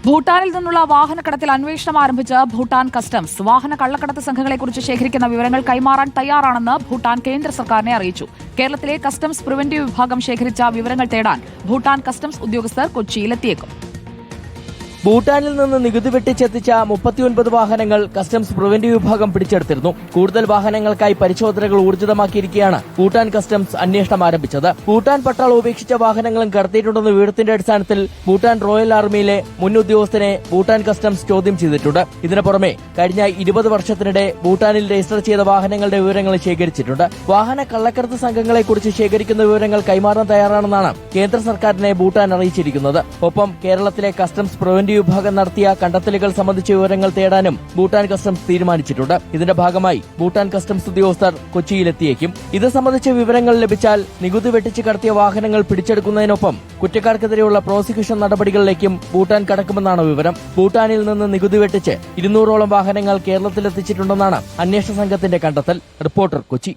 ഭൂട്ടാനിൽ നിന്നുള്ള വാഹനക്കടത്തിൽ അന്വേഷണം ആരംഭിച്ച ഭൂട്ടാൻ കസ്റ്റംസ് വാഹന കള്ളക്കടത്ത് സംഘങ്ങളെക്കുറിച്ച് ശേഖരിക്കുന്ന വിവരങ്ങൾ കൈമാറാൻ തയ്യാറാണെന്ന് ഭൂട്ടാൻ കേന്ദ്ര സർക്കാരിനെ അറിയിച്ചു. കേരളത്തിലെ കസ്റ്റംസ് പ്രിവന്റീവ് വിഭാഗം ശേഖരിച്ച വിവരങ്ങൾ തേടാൻ ഭൂട്ടാൻ കസ്റ്റംസ് ഉദ്യോഗസ്ഥർ കൊച്ചിയിലെത്തിയേക്കും. ഭൂട്ടാനിൽ നിന്ന് നികുതി വെട്ടിച്ചെത്തിച്ച 39 വാഹനങ്ങൾ കസ്റ്റംസ് പ്രിവന്റീവ് വിഭാഗം പിടിച്ചെടുത്തിരുന്നു. കൂടുതൽ വാഹനങ്ങൾക്കായി പരിശോധനകൾ ഊർജിതമാക്കിയിരിക്കെയാണ് ഭൂട്ടാൻ കസ്റ്റംസ് അന്വേഷണം ആരംഭിച്ചത്. ഭൂട്ടാൻ പട്ടാളം ഉപേക്ഷിച്ച വാഹനങ്ങളും കടത്തിയിട്ടുണ്ടെന്ന വിവരത്തിന്റെ അടിസ്ഥാനത്തിൽ ഭൂട്ടാൻ റോയൽ ആർമിയിലെ മുൻ ഉദ്യോഗസ്ഥനെ ഭൂട്ടാൻ കസ്റ്റംസ് ചോദ്യം ചെയ്തിട്ടുണ്ട്. ഇതിനു പുറമെ കഴിഞ്ഞ 20 വർഷത്തിനിടെ ഭൂട്ടാനിൽ രജിസ്റ്റർ ചെയ്ത വാഹനങ്ങളുടെ വിവരങ്ങൾ ശേഖരിച്ചിട്ടുണ്ട്. വാഹന കള്ളക്കടത്ത് സംഘങ്ങളെക്കുറിച്ച് ശേഖരിക്കുന്ന വിവരങ്ങൾ കൈമാറാൻ തയ്യാറാണെന്നാണ് കേന്ദ്ര സർക്കാരിനെ ഭൂട്ടാൻ അറിയിച്ചിരിക്കുന്നത്. ഒപ്പം കേരളത്തിലെ കസ്റ്റംസ് പ്രിവന്റീവ് വിഭാഗം നടത്തിയ കണ്ടെത്തലുകൾ സംബന്ധിച്ച വിവരങ്ങൾ തേടാനും ഭൂട്ടാൻ കസ്റ്റംസ് തീരുമാനിച്ചിട്ടുണ്ട്. ഇതിന്റെ ഭാഗമായി ഭൂട്ടാൻ കസ്റ്റംസ് ഉദ്യോഗസ്ഥർ കൊച്ചിയിലെത്തിയേക്കും. ഇത് സംബന്ധിച്ച വിവരങ്ങൾ ലഭിച്ചാൽ നികുതി വെട്ടിച്ച് കടത്തിയ വാഹനങ്ങൾ പിടിച്ചെടുക്കുന്നതിനൊപ്പം കുറ്റക്കാർക്കെതിരെയുള്ള പ്രോസിക്യൂഷൻ നടപടികളിലേക്കും ഭൂട്ടാൻ കടക്കുമെന്നാണ് വിവരം. ഭൂട്ടാനിൽ നിന്ന് നികുതി വെട്ടിച്ച് 200ഓളം വാഹനങ്ങൾ കേരളത്തിലെത്തിച്ചിട്ടുണ്ടെന്നാണ് അന്വേഷണ സംഘത്തിന്റെ കണ്ടെത്തൽ. റിപ്പോർട്ടർ, കൊച്ചി.